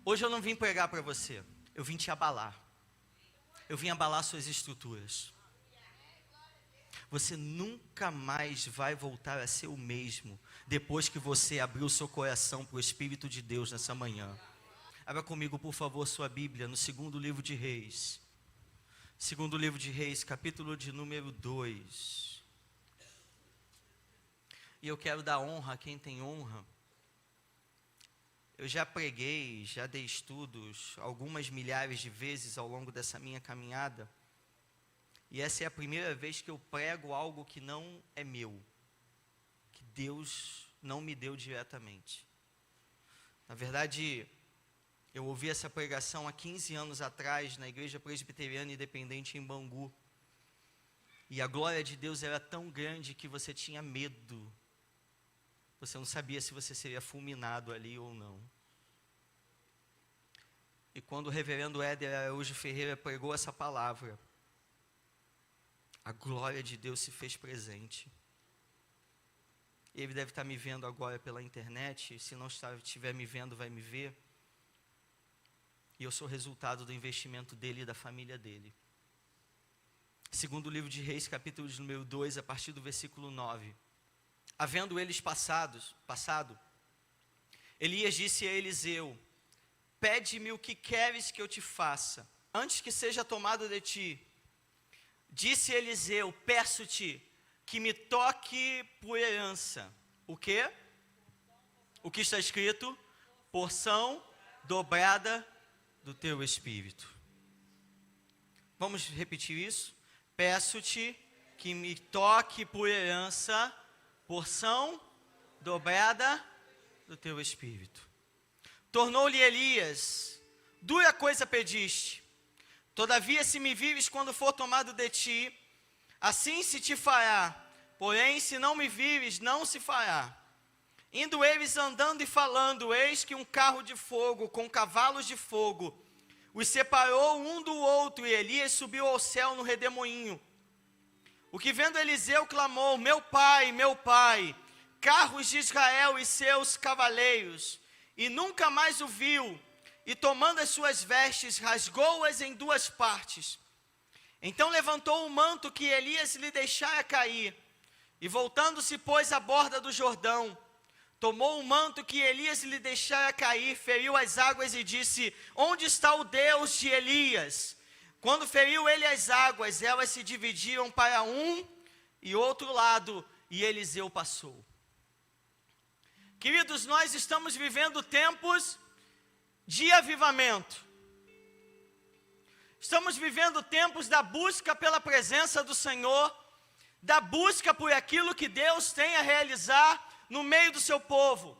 Hoje eu não vim pregar para você, eu vim te abalar. Eu vim abalar suas estruturas. Você nunca mais vai voltar a ser o mesmo depois que você abriu seu coração para o Espírito de Deus nessa manhã. Abra comigo, por favor, sua Bíblia no segundo livro de Reis. Segundo livro de Reis, capítulo de número 2. E eu quero dar honra a quem tem honra. Eu já preguei, já dei estudos algumas milhares de vezes ao longo dessa minha caminhada. E essa é a primeira vez que eu prego algo que não é meu, que Deus não me deu diretamente. Na verdade, eu ouvi essa pregação há 15 anos atrás na Igreja Presbiteriana Independente em Bangu. E a glória de Deus era tão grande que você tinha medo. Você não sabia se você seria fulminado ali ou não. E quando o reverendo Éder Araújo Ferreira pregou essa palavra, a glória de Deus se fez presente. Ele deve estar me vendo agora pela internet. Se não estiver me vendo, vai me ver. E eu sou resultado do investimento dele e da família dele. Segundo o livro de Reis, capítulo de número 2, a partir do versículo 9. Havendo eles passado, Elias disse a Eliseu: pede-me o que queres que eu te faça, antes que seja tomado de ti. Disse Eliseu: peço-te que me toque por herança. O quê? O que está escrito? Porção dobrada do teu espírito. Vamos repetir isso? Peço-te que me toque por herança, porção dobrada do teu espírito. Tornou-lhe Elias: dura coisa pediste. Todavia, se me vives quando for tomado de ti, assim se te fará. Porém, se não me vives, não se fará. Indo eles andando e falando, eis que um carro de fogo, com cavalos de fogo, os separou um do outro, e Elias subiu ao céu no redemoinho. O que vendo Eliseu clamou: meu pai, carros de Israel e seus cavaleiros, e nunca mais o viu. E tomando as suas vestes, rasgou-as em duas partes. Então levantou o manto que Elias lhe deixara cair, e voltando-se, pôs à borda do Jordão. Tomou o manto que Elias lhe deixara cair, feriu as águas e disse: onde está o Deus de Elias? Quando feriu ele as águas, elas se dividiram para um e outro lado, e Eliseu passou. Queridos, nós estamos vivendo tempos de avivamento. Estamos vivendo tempos da busca pela presença do Senhor, da busca por aquilo que Deus tem a realizar no meio do seu povo.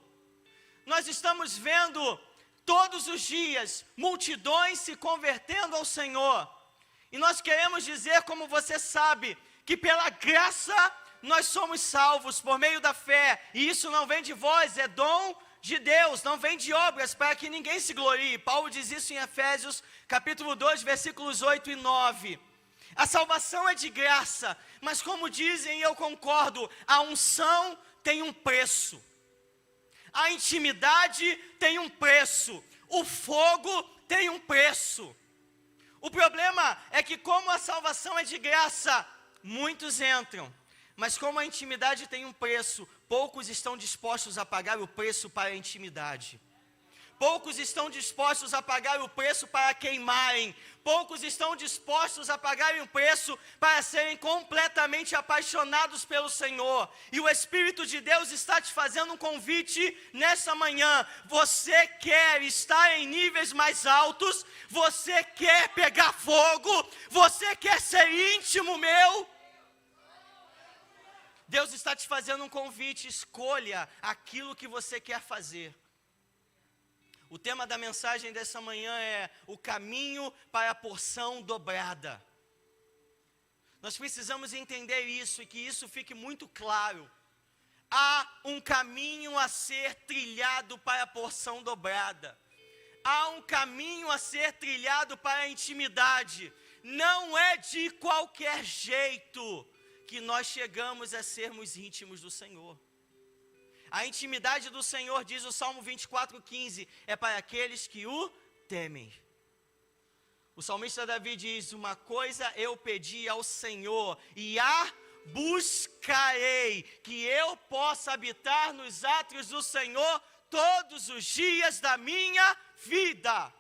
Nós estamos vendo todos os dias multidões se convertendo ao Senhor. E nós queremos dizer, como você sabe, que pela graça nós somos salvos por meio da fé. E isso não vem de vós, é dom de Deus, não vem de obras, para que ninguém se glorie. Paulo diz isso em Efésios, capítulo 2, versículos 8 e 9. A salvação é de graça, mas como dizem, e eu concordo, a unção tem um preço. A intimidade tem um preço. O fogo tem um preço. O problema é que, como a salvação é de graça, muitos entram. Mas como a intimidade tem um preço, poucos estão dispostos a pagar o preço para a intimidade. Poucos estão dispostos a pagar o preço para queimarem. Poucos estão dispostos a pagarem o preço para serem completamente apaixonados pelo Senhor. E o Espírito de Deus está te fazendo um convite nessa manhã. Você quer estar em níveis mais altos? Você quer pegar fogo? Você quer ser íntimo meu? Deus está te fazendo um convite. Escolha aquilo que você quer fazer. O tema da mensagem dessa manhã é o caminho para a porção dobrada. Nós precisamos entender isso e que isso fique muito claro. Há um caminho a ser trilhado para a porção dobrada. Há um caminho a ser trilhado para a intimidade. Não é de qualquer jeito que nós chegamos a sermos íntimos do Senhor. A intimidade do Senhor, diz o Salmo 24:15, é para aqueles que o temem. O salmista Davi diz: uma coisa eu pedi ao Senhor, e a buscarei, que eu possa habitar nos átrios do Senhor todos os dias da minha vida.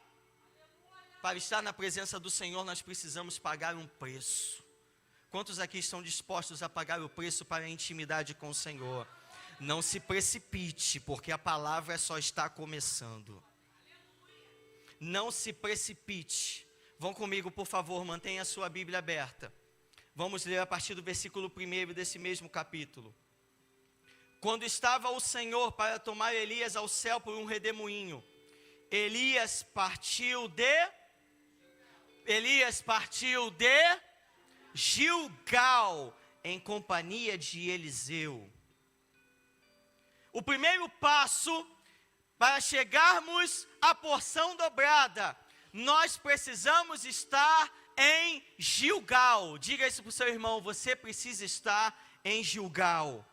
Para estar na presença do Senhor, nós precisamos pagar um preço. Quantos aqui estão dispostos a pagar o preço para a intimidade com o Senhor? Não se precipite, porque a palavra só está começando. Não se precipite. Vão comigo, por favor, mantenha a sua Bíblia aberta. Vamos ler a partir do versículo 1 desse mesmo capítulo. Quando estava o Senhor para tomar Elias ao céu por um redemoinho, Elias partiu de Gilgal, em companhia de Eliseu. O primeiro passo para chegarmos à porção dobrada, nós precisamos estar em Gilgal. Diga isso para o seu irmão: você precisa estar em Gilgal.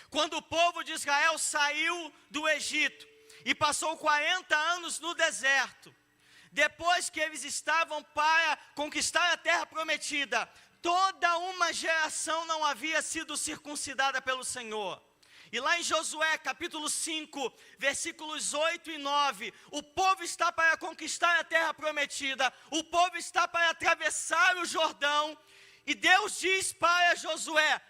Quando o povo de Israel saiu do Egito e passou 40 anos no deserto, depois que eles estavam para conquistar a terra prometida, toda uma geração não havia sido circuncidada pelo Senhor. E lá em Josué capítulo 5, versículos 8 e 9, o povo está para conquistar a terra prometida, o povo está para atravessar o Jordão, e Deus diz para Josué: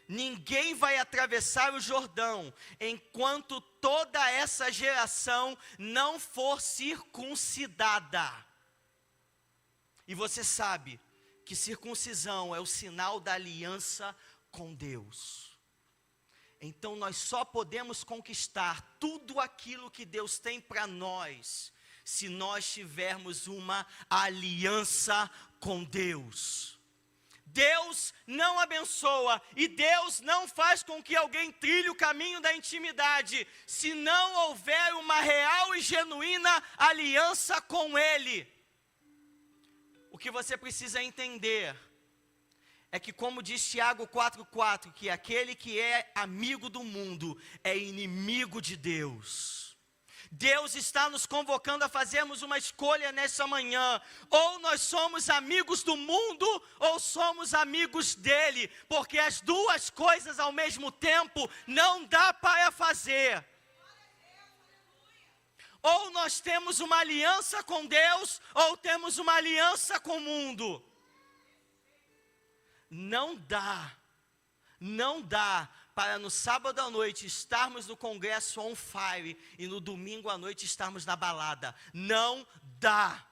ninguém vai atravessar o Jordão, enquanto toda essa geração não for circuncidada. E você sabe que circuncisão é o sinal da aliança com Deus. Então nós só podemos conquistar tudo aquilo que Deus tem para nós, se nós tivermos uma aliança com Deus. Deus não abençoa e Deus não faz com que alguém trilhe o caminho da intimidade, se não houver uma real e genuína aliança com Ele. O que você precisa entender é que, como diz Tiago 4,4, que aquele que é amigo do mundo é inimigo de Deus. Deus está nos convocando a fazermos uma escolha nessa manhã: ou nós somos amigos do mundo, ou somos amigos dele, porque as duas coisas ao mesmo tempo não dá para fazer. Ou nós temos uma aliança com Deus, ou temos uma aliança com o mundo. Não dá para no sábado à noite estarmos no congresso on fire e no domingo à noite estarmos na balada. Não dá.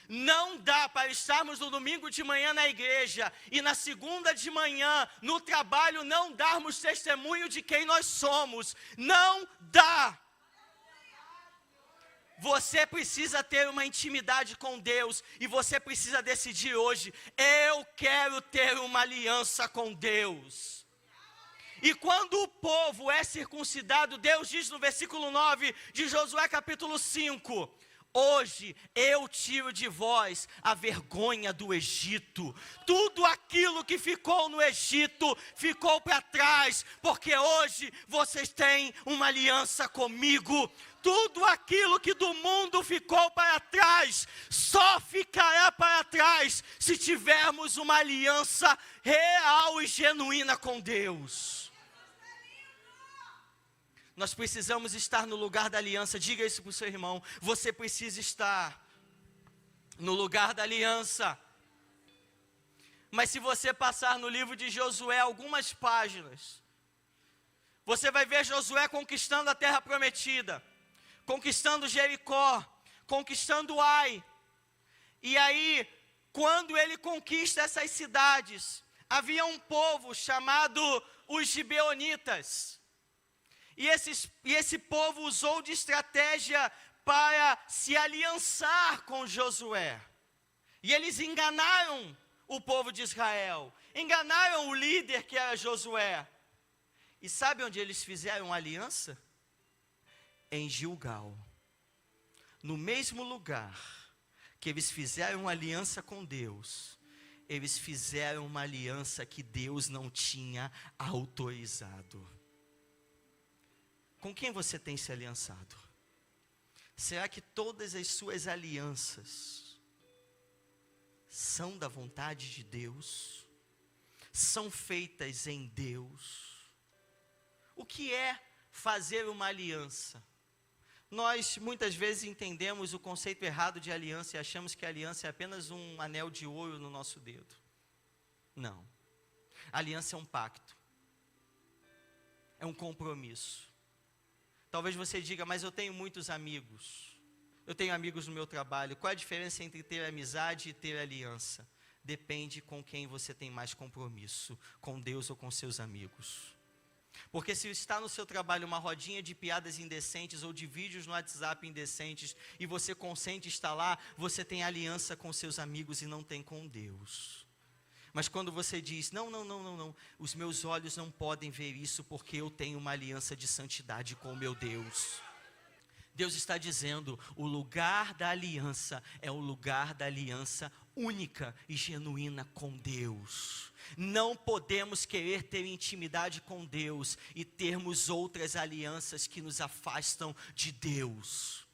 Não dá para estarmos no domingo de manhã na igreja e na segunda de manhã no trabalho não darmos testemunho de quem nós somos. Não dá. Você precisa ter uma intimidade com Deus e você precisa decidir hoje: eu quero ter uma aliança com Deus. E quando o povo é circuncidado, Deus diz no versículo 9 de Josué capítulo 5: hoje eu tiro de vós a vergonha do Egito. Tudo aquilo que ficou no Egito ficou para trás, porque hoje vocês têm uma aliança comigo. Tudo aquilo que do mundo ficou para trás, só ficará para trás se tivermos uma aliança real e genuína com Deus. Nós precisamos estar no lugar da aliança. Diga isso para o seu irmão: você precisa estar no lugar da aliança. Mas se você passar no livro de Josué algumas páginas, você vai ver Josué conquistando a terra prometida, conquistando Jericó, conquistando Ai. E aí, quando ele conquista essas cidades, havia um povo chamado os Gibeonitas. E esse povo usou de estratégia para se aliançar com Josué. E eles enganaram o povo de Israel, enganaram o líder que era Josué. E sabe onde eles fizeram aliança? Em Gilgal. No mesmo lugar que eles fizeram aliança com Deus, eles fizeram uma aliança que Deus não tinha autorizado. Com quem você tem se aliançado? Será que todas as suas alianças são da vontade de Deus? São feitas em Deus? O que é fazer uma aliança? Nós muitas vezes entendemos o conceito errado de aliança e achamos que a aliança é apenas um anel de ouro no nosso dedo. Não. A aliança é um pacto. É um compromisso. Talvez você diga, mas eu tenho muitos amigos. Eu tenho amigos no meu trabalho. Qual a diferença entre ter amizade e ter aliança? Depende com quem você tem mais compromisso, com Deus ou com seus amigos. Porque se está no seu trabalho uma rodinha de piadas indecentes ou de vídeos no WhatsApp indecentes e você consente estar lá, você tem aliança com seus amigos e não tem com Deus. Mas quando você diz, não, os meus olhos não podem ver isso porque eu tenho uma aliança de santidade com o meu Deus. Deus está dizendo, o lugar da aliança é o lugar da aliança única e genuína com Deus. Não podemos querer ter intimidade com Deus e termos outras alianças que nos afastam de Deus.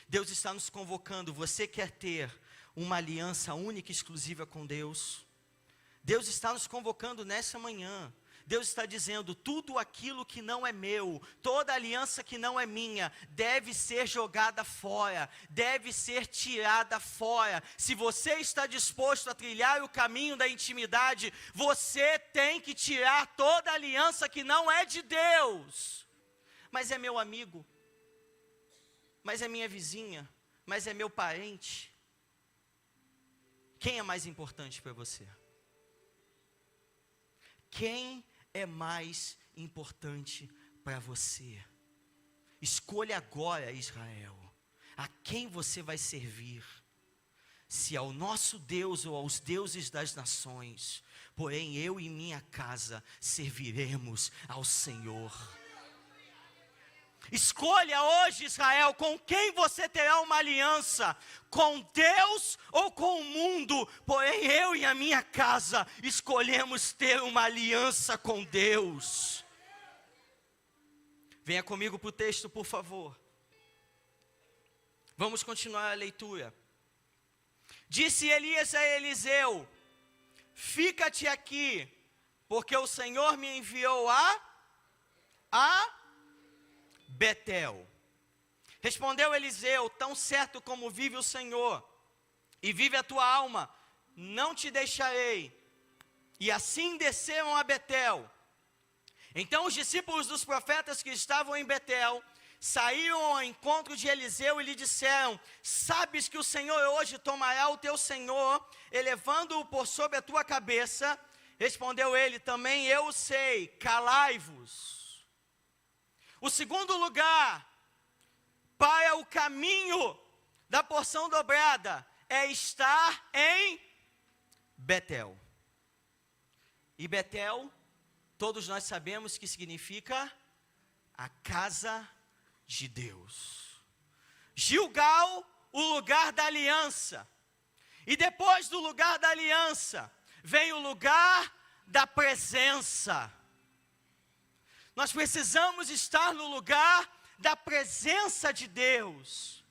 Deus está nos convocando, você quer ter uma aliança única e exclusiva com Deus? Deus está nos convocando nessa manhã. Deus está dizendo, tudo aquilo que não é meu, toda aliança que não é minha, deve ser jogada fora, deve ser tirada fora. Se você está disposto a trilhar o caminho da intimidade, você tem que tirar toda aliança que não é de Deus. Mas é meu amigo, mas é minha vizinha, mas é meu parente. Quem é mais importante para você? Quem é mais importante para você? Escolha agora, Israel, a quem você vai servir, se ao nosso Deus ou aos deuses das nações. Porém eu e minha casa serviremos ao Senhor. Escolha hoje, Israel, com quem você terá uma aliança, com Deus ou com o mundo. Porém eu e a minha casa escolhemos ter uma aliança com Deus. Venha comigo para o texto, por favor. Vamos continuar a leitura. Disse Elias a Eliseu, fica-te aqui, porque o Senhor me enviou a Betel. Respondeu Eliseu, tão certo como vive o Senhor, e vive a tua alma, não te deixarei. E assim desceram a Betel. Então os discípulos dos profetas que estavam em Betel, saíram ao encontro de Eliseu e lhe disseram, sabes que o Senhor hoje tomará o teu Senhor, elevando-o por sobre a tua cabeça? Respondeu ele, também eu sei, calai-vos. O segundo lugar para o caminho da porção dobrada é estar em Betel. E Betel, todos nós sabemos que significa a casa de Deus. Gilgal, o lugar da aliança. E depois do lugar da aliança, vem o lugar da presença. Nós precisamos estar no lugar da presença de Deus.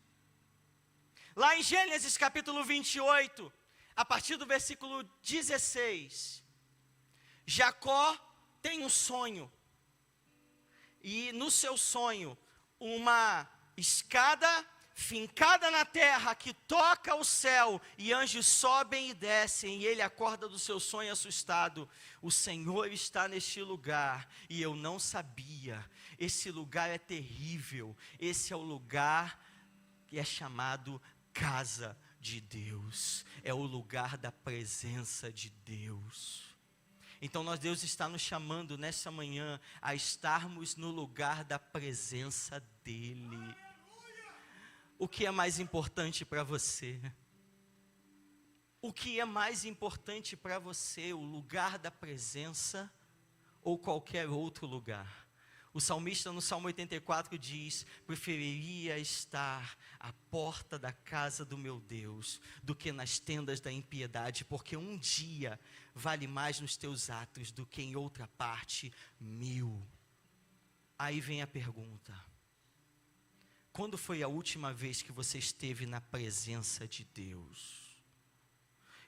Lá em Gênesis capítulo 28, a partir do versículo 16, Jacó tem um sonho. E no seu sonho, uma escada fincada na terra que toca o céu, e anjos sobem e descem, e ele acorda do seu sonho assustado. O Senhor está neste lugar, e eu não sabia. Esse lugar é terrível. Esse é o lugar que é chamado casa de Deus. É o lugar da presença de Deus. Então Deus está nos chamando nessa manhã a estarmos no lugar da presença dEle. O que é mais importante para você? O que é mais importante para você? O lugar da presença ou qualquer outro lugar? O O salmista no Salmo 84 diz: preferiria estar à porta da casa do meu Deus do que nas tendas da impiedade, porque um dia vale mais nos teus atos do que em outra parte 1000. Aí vem a pergunta: quando foi a última vez que você esteve na presença de Deus?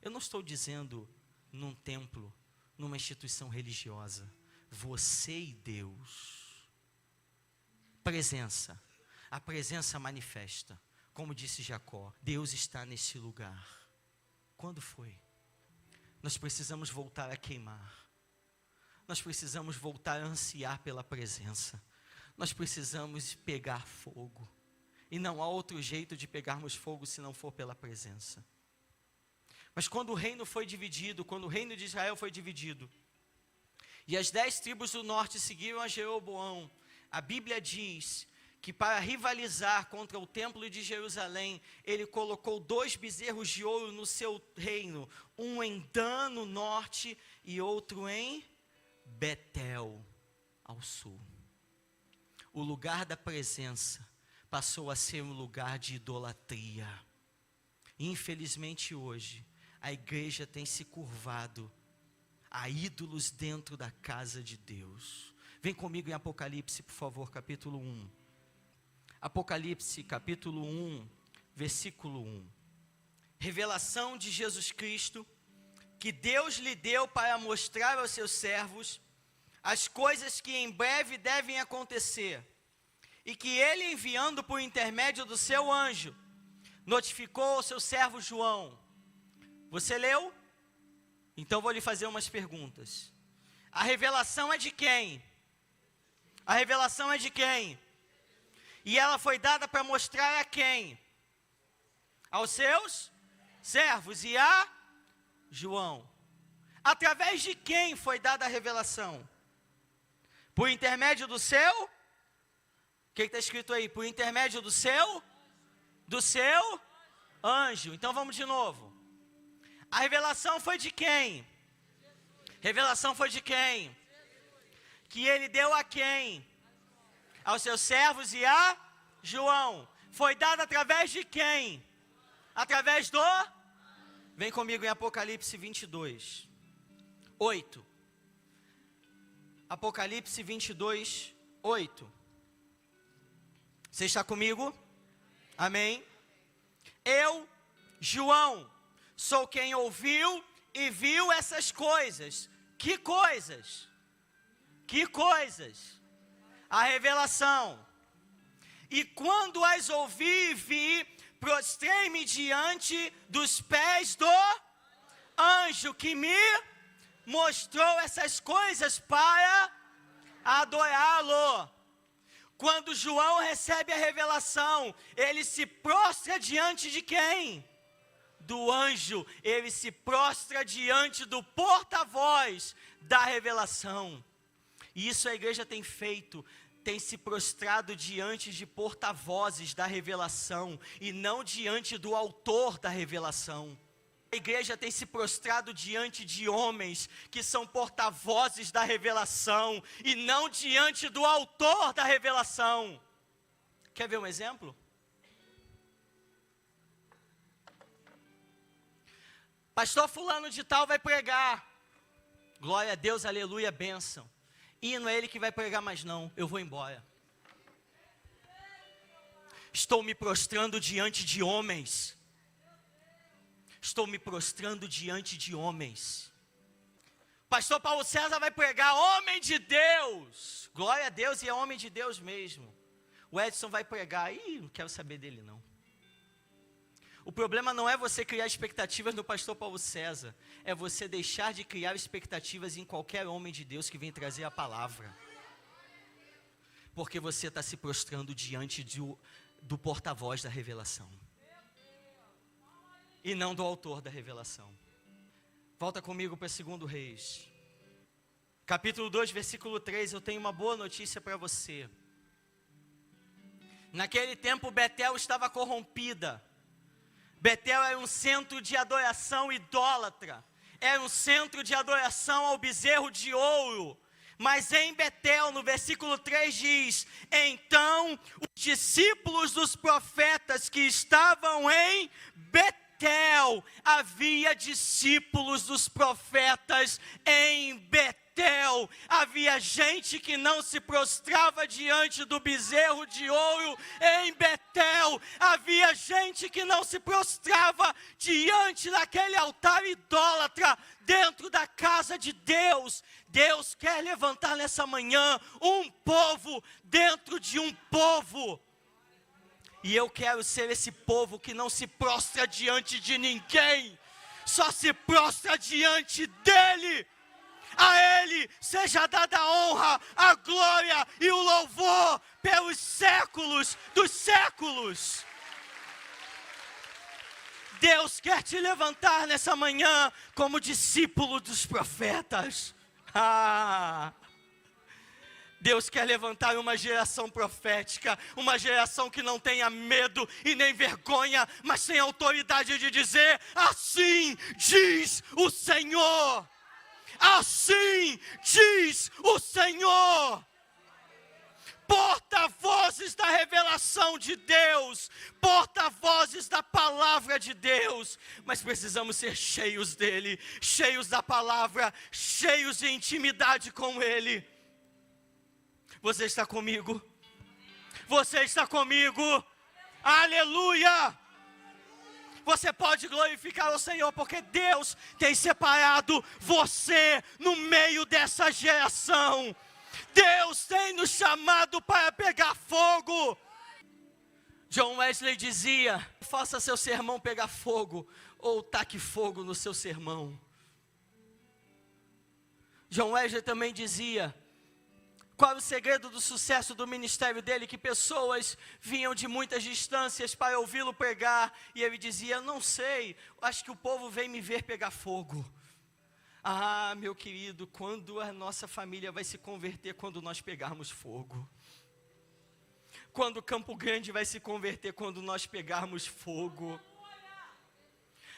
Eu não estou dizendo num templo, numa instituição religiosa. Você e Deus. Presença. A presença manifesta. Como disse Jacó, Deus está nesse lugar. Quando foi? Nós precisamos voltar a queimar. Nós precisamos voltar a ansiar pela presença. Nós precisamos pegar fogo. E não há outro jeito de pegarmos fogo se não for pela presença. Mas quando o reino foi dividido, quando o reino de Israel foi dividido, e as 10 tribos do norte seguiram a Jeroboão, a Bíblia diz que para rivalizar contra o templo de Jerusalém, ele colocou 2 bezerros de ouro no seu reino, um em Dan, no norte, e outro em Betel, ao sul. O lugar da presença passou a ser um lugar de idolatria. Infelizmente hoje, a igreja tem se curvado a ídolos dentro da casa de Deus. Vem comigo em Apocalipse, por favor, capítulo 1. Apocalipse, capítulo 1, versículo 1. Revelação de Jesus Cristo, que Deus lhe deu para mostrar aos seus servos as coisas que em breve devem acontecer, e que ele, enviando por intermédio do seu anjo, notificou ao seu servo João. Você leu? Então vou lhe fazer umas perguntas. A revelação é de quem? A revelação é de quem? E ela foi dada para mostrar a quem? Aos seus servos e a João. Através de quem foi dada a revelação? Por intermédio do seu? O que está escrito aí? Por intermédio do seu? Do seu anjo. Então vamos de novo. A revelação foi de quem? Revelação foi de quem? Que ele deu a quem? Aos seus servos e a João. Foi dado através de quem? Através do? Vem comigo em Apocalipse 22, 8. Apocalipse 22, 8. Você está comigo? Amém? Eu, João, sou quem ouviu e viu essas coisas. Que coisas? Que coisas? A revelação. E quando as ouvi e vi, prostrei-me diante dos pés do anjo que me mostrou essas coisas para adorá-lo. Quando João recebe a revelação, ele se prostra diante de quem? Do anjo. Ele se prostra diante do porta-voz da revelação. E isso a igreja tem feito, tem se prostrado diante de porta-vozes da revelação e não diante do autor da revelação. A igreja tem se prostrado diante de homens que são porta-vozes da revelação e não diante do autor da revelação. Quer ver um exemplo? Pastor fulano de tal vai pregar. Glória a Deus, aleluia, bênção. E não é ele que vai pregar mais não, eu vou embora. Estou me prostrando diante de homens. Estou me prostrando diante de homens. Pastor Paulo César vai pregar, homem de Deus. Glória a Deus, e é homem de Deus mesmo. O Edson vai pregar, não quero saber dele não. O problema não é você criar expectativas no pastor Paulo César, é você deixar de criar expectativas em qualquer homem de Deus que vem trazer a palavra. Porque você está se prostrando diante do porta-voz da revelação. E não do autor da revelação. Volta comigo para 2 Reis. Capítulo 2, versículo 3, eu tenho uma boa notícia para você. Naquele tempo Betel estava corrompida. Betel era um centro de adoração idólatra. Era um centro de adoração ao bezerro de ouro. Mas em Betel, no versículo 3 diz: então os discípulos dos profetas que estavam em Betel, havia discípulos dos profetas em Betel, havia gente que não se prostrava diante do bezerro de ouro em Betel, havia gente que não se prostrava diante daquele altar idólatra dentro da casa de Deus. Deus quer levantar nessa manhã um povo dentro de um povo. E eu quero ser esse povo que não se prostra diante de ninguém, só se prostra diante dEle. A Ele seja dada a honra, a glória e o louvor pelos séculos dos séculos. Deus quer te levantar nessa manhã como discípulo dos profetas. Deus quer levantar uma geração profética, uma geração que não tenha medo e nem vergonha, mas tem autoridade de dizer: assim diz o Senhor. Assim diz o Senhor. Porta-vozes da revelação de Deus, porta-vozes da palavra de Deus, mas precisamos ser cheios dEle, cheios da palavra, cheios de intimidade com Ele. Você está comigo? Você está comigo? Aleluia! Você pode glorificar o Senhor, porque Deus tem separado você no meio dessa geração. Deus tem nos chamado para pegar fogo. John Wesley dizia: faça seu sermão pegar fogo, ou taque fogo no seu sermão. John Wesley também dizia: qual o segredo do sucesso do ministério dele? Que pessoas vinham de muitas distâncias para ouvi-lo pregar, e ele dizia: não sei, acho que o povo vem me ver pegar fogo. Ah, meu querido, quando a nossa família vai se converter? Quando nós pegarmos fogo. Quando Campo Grande vai se converter? Quando nós pegarmos fogo.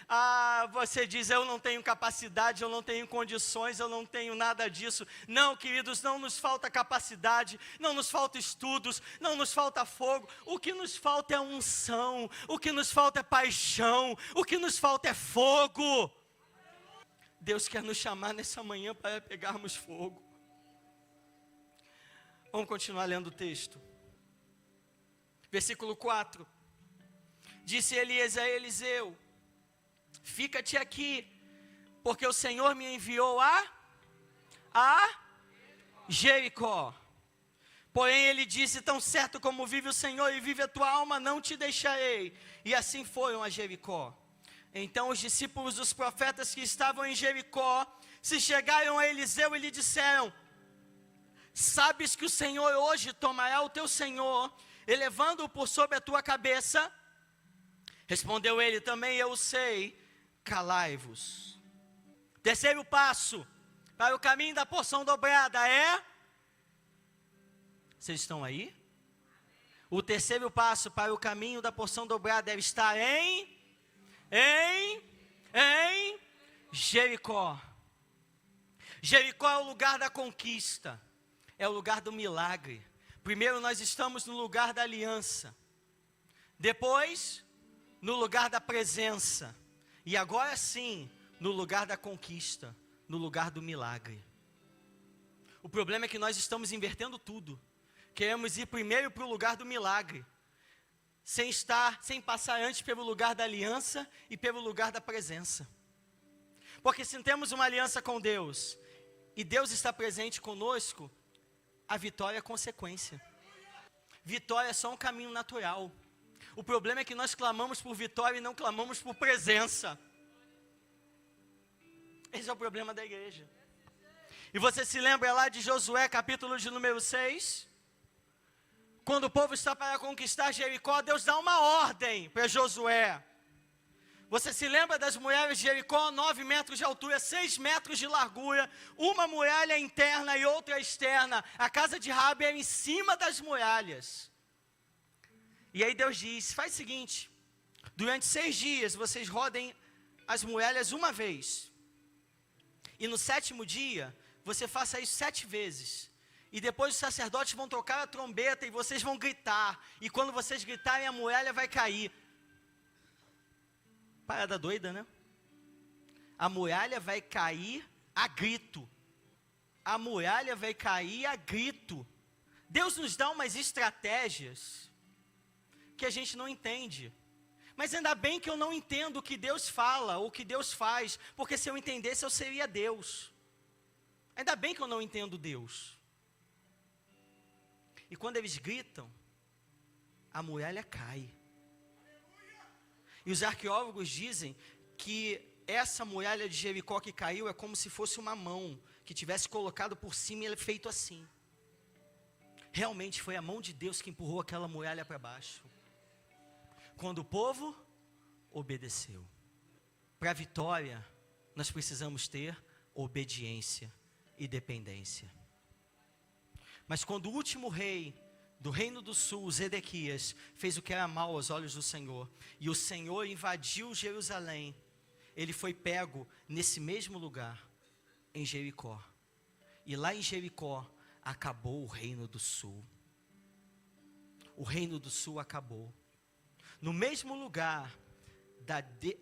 Ah, você diz: eu não tenho capacidade, eu não tenho condições, eu não tenho nada disso. Não, queridos, não nos falta capacidade, não nos falta estudos, não nos falta fogo. O que nos falta é unção, o que nos falta é paixão, o que nos falta é fogo. Deus quer nos chamar nessa manhã para pegarmos fogo. Vamos continuar lendo o texto. Versículo 4. Disse Elias a Eliseu: fica-te aqui, porque o Senhor me enviou a Jericó. Porém ele disse: tão certo como vive o Senhor e vive a tua alma, não te deixarei. E assim foram a Jericó. Então os discípulos dos profetas que estavam em Jericó se chegaram a Eliseu e lhe disseram: sabes que o Senhor hoje tomará o teu senhor, elevando-o por sobre a tua cabeça? Respondeu ele: também eu sei, calai-vos. Terceiro passo para o caminho da porção dobrada é... Vocês estão aí? O terceiro passo para o caminho da porção dobrada deve estar em Jericó. Jericó é o lugar da conquista, é o lugar do milagre. Primeiro nós estamos no lugar da aliança, depois no lugar da presença, e agora sim, no lugar da conquista, no lugar do milagre. O problema é que nós estamos invertendo tudo. Queremos ir primeiro para o lugar do milagre, sem passar antes pelo lugar da aliança e pelo lugar da presença. Porque se temos uma aliança com Deus, e Deus está presente conosco, a vitória é consequência. Vitória é só um caminho natural. O problema é que nós clamamos por vitória e não clamamos por presença. Esse é o problema da igreja. E você se lembra lá de Josué, capítulo de número 6? Quando o povo está para conquistar Jericó, Deus dá uma ordem para Josué. Você se lembra das muralhas de Jericó? 9 metros de altura, 6 metros de largura, uma muralha interna e outra externa. A casa de Raabe era em cima das muralhas. E aí Deus diz: faz o seguinte, durante 6 dias vocês rodem as muralhas uma vez. E no 7º dia, você faça isso 7 vezes. E depois os sacerdotes vão tocar a trombeta e vocês vão gritar. E quando vocês gritarem, a muralha vai cair. Parada doida, né? A muralha vai cair a grito. A muralha vai cair a grito. Deus nos dá umas estratégias que a gente não entende. Mas ainda bem que eu não entendo o que Deus fala ou o que Deus faz, porque se eu entendesse eu seria Deus. Ainda bem que eu não entendo Deus. E quando eles gritam, a muralha cai. E os arqueólogos dizem que essa muralha de Jericó que caiu é como se fosse uma mão que tivesse colocado por cima e ele feito assim. Realmente foi a mão de Deus que empurrou aquela muralha para baixo. Quando o povo obedeceu. Para a vitória, nós precisamos ter obediência e dependência. Mas quando o último rei do reino do sul, Zedequias, fez o que era mal aos olhos do Senhor, e o Senhor invadiu Jerusalém, ele foi pego nesse mesmo lugar, em Jericó. E lá em Jericó, acabou o reino do sul. O reino do sul acabou. No mesmo lugar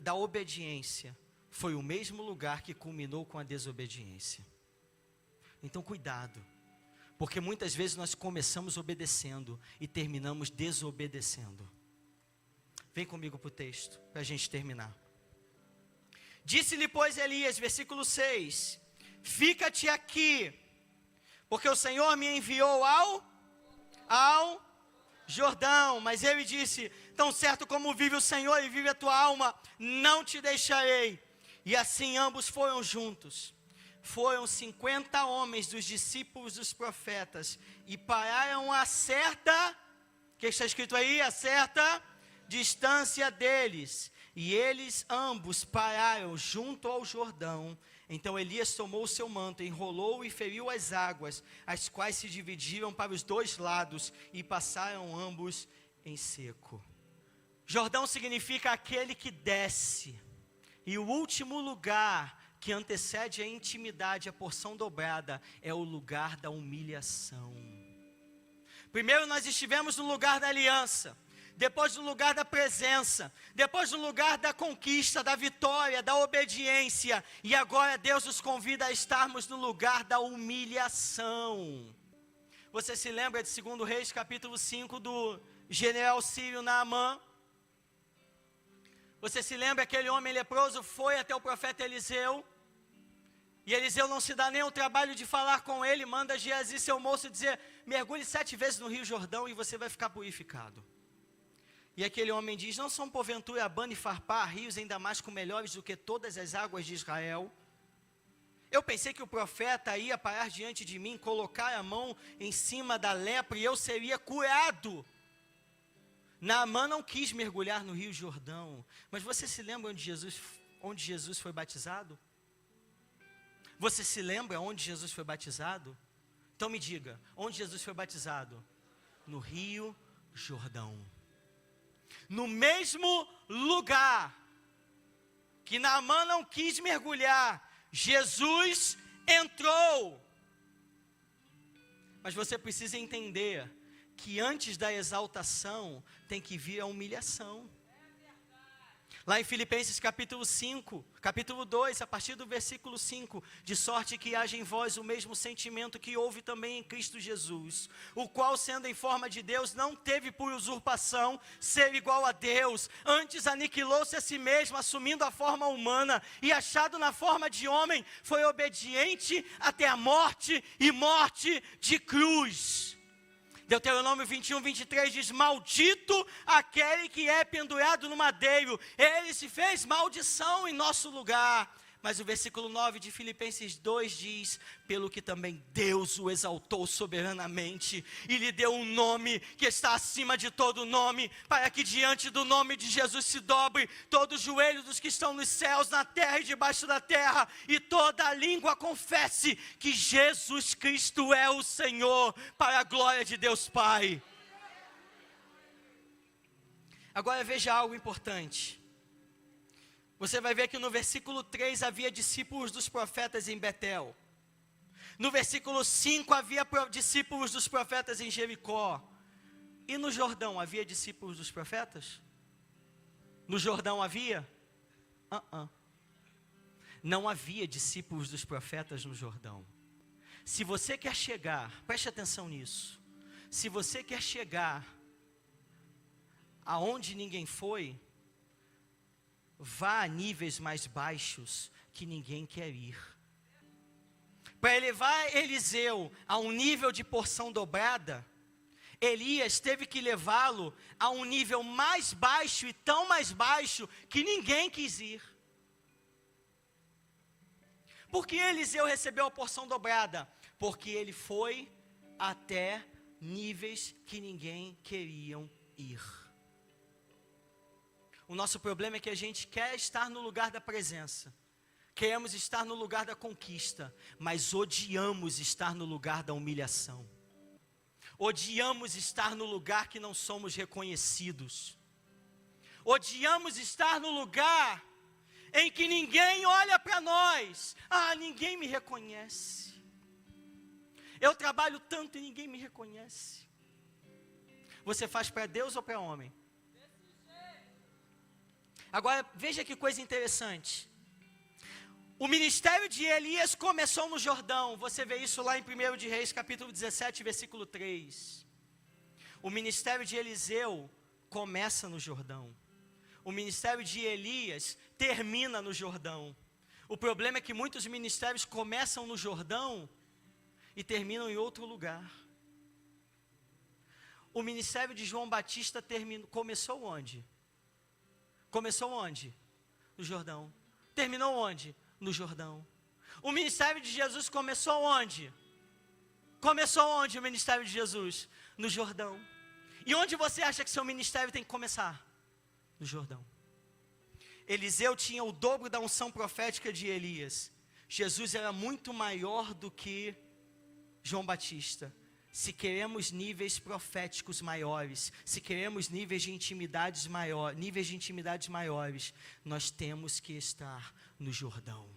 da obediência, foi o mesmo lugar que culminou com a desobediência. Então cuidado, porque muitas vezes nós começamos obedecendo e terminamos desobedecendo. Vem comigo para o texto, para a gente terminar. Disse-lhe, pois, Elias, versículo 6, fica-te aqui, porque o Senhor me enviou ao Jordão. Mas ele disse, tão certo como vive o Senhor e vive a tua alma, não te deixarei. E assim ambos foram juntos. Foram 50 homens dos discípulos dos profetas, e pararam a certa, o que está escrito aí? A certa distância deles. E eles ambos pararam junto ao Jordão. Então Elias tomou o seu manto, enrolou e feriu as águas, as quais se dividiram para os 2 lados, e passaram ambos em seco. Jordão significa aquele que desce. E o último lugar que antecede a intimidade, a porção dobrada, é o lugar da humilhação. Primeiro nós estivemos no lugar da aliança, depois no lugar da presença, depois no lugar da conquista, da vitória, da obediência, e agora Deus nos convida a estarmos no lugar da humilhação. Você se lembra de 2 Reis capítulo 5 do general sírio Naamã? Você se lembra que aquele homem leproso foi até o profeta Eliseu, e Eliseu não se dá nem o trabalho de falar com ele, manda Geazi, seu moço, dizer, mergulhe 7 vezes no rio Jordão e você vai ficar purificado. E aquele homem diz, não são porventura Abana e Farpá, rios em Damasco melhores do que todas as águas de Israel? Eu pensei que o profeta ia parar diante de mim, colocar a mão em cima da lepra e eu seria curado. Naamã não quis mergulhar no rio Jordão, mas você se lembra onde Jesus foi batizado? Você se lembra onde Jesus foi batizado? Então me diga, onde Jesus foi batizado? No rio Jordão. No mesmo lugar que Naamã não quis mergulhar, Jesus entrou. Mas você precisa entender que antes da exaltação tem que vir a humilhação. Lá em Filipenses capítulo 2, a partir do versículo 5, de sorte que haja em vós o mesmo sentimento que houve também em Cristo Jesus, o qual, sendo em forma de Deus, não teve por usurpação ser igual a Deus, antes aniquilou-se a si mesmo, assumindo a forma humana, e achado na forma de homem, foi obediente até a morte, e morte de cruz. Deuteronômio 21, 23 diz, maldito aquele que é pendurado no madeiro, ele se fez maldição em nosso lugar. Mas o versículo 9 de Filipenses 2 diz, pelo que também Deus o exaltou soberanamente, e lhe deu um nome que está acima de todo nome, para que diante do nome de Jesus se dobre todo o joelho dos que estão nos céus, na terra e debaixo da terra, e toda a língua confesse que Jesus Cristo é o Senhor, para a glória de Deus Pai. Agora veja algo importante. Você vai ver que no versículo 3 havia discípulos dos profetas em Betel. No versículo 5 havia discípulos dos profetas em Jericó. E no Jordão havia discípulos dos profetas? No Jordão havia? Não havia discípulos dos profetas no Jordão. Se você quer chegar, preste atenção nisso. Se você quer chegar aonde ninguém foi, vá a níveis mais baixos que ninguém quer ir. Para elevar Eliseu a um nível de porção dobrada, Elias teve que levá-lo a um nível mais baixo e tão mais baixo que ninguém quis ir. Por que Eliseu recebeu a porção dobrada? Porque ele foi até níveis que ninguém queriam ir. O nosso problema é que a gente quer estar no lugar da presença. Queremos estar no lugar da conquista, mas odiamos estar no lugar da humilhação. Odiamos estar no lugar que não somos reconhecidos. Odiamos estar no lugar em que ninguém olha para nós. Ninguém me reconhece. Eu trabalho tanto e ninguém me reconhece. Você faz para Deus ou para homem? Agora, veja que coisa interessante. O ministério de Elias começou no Jordão. Você vê isso lá em 1 de Reis, capítulo 17, versículo 3. O ministério de Eliseu começa no Jordão. O ministério de Elias termina no Jordão. O problema é que muitos ministérios começam no Jordão e terminam em outro lugar. O ministério de João Batista começou onde? Começou onde? No Jordão. Terminou onde? No Jordão. O ministério de Jesus começou onde? Começou onde o ministério de Jesus? No Jordão. E onde você acha que seu ministério tem que começar? No Jordão. Eliseu tinha o dobro da unção profética de Elias. Jesus era muito maior do que João Batista. Se queremos níveis proféticos maiores, se queremos níveis de intimidades maiores, nós temos que estar no Jordão.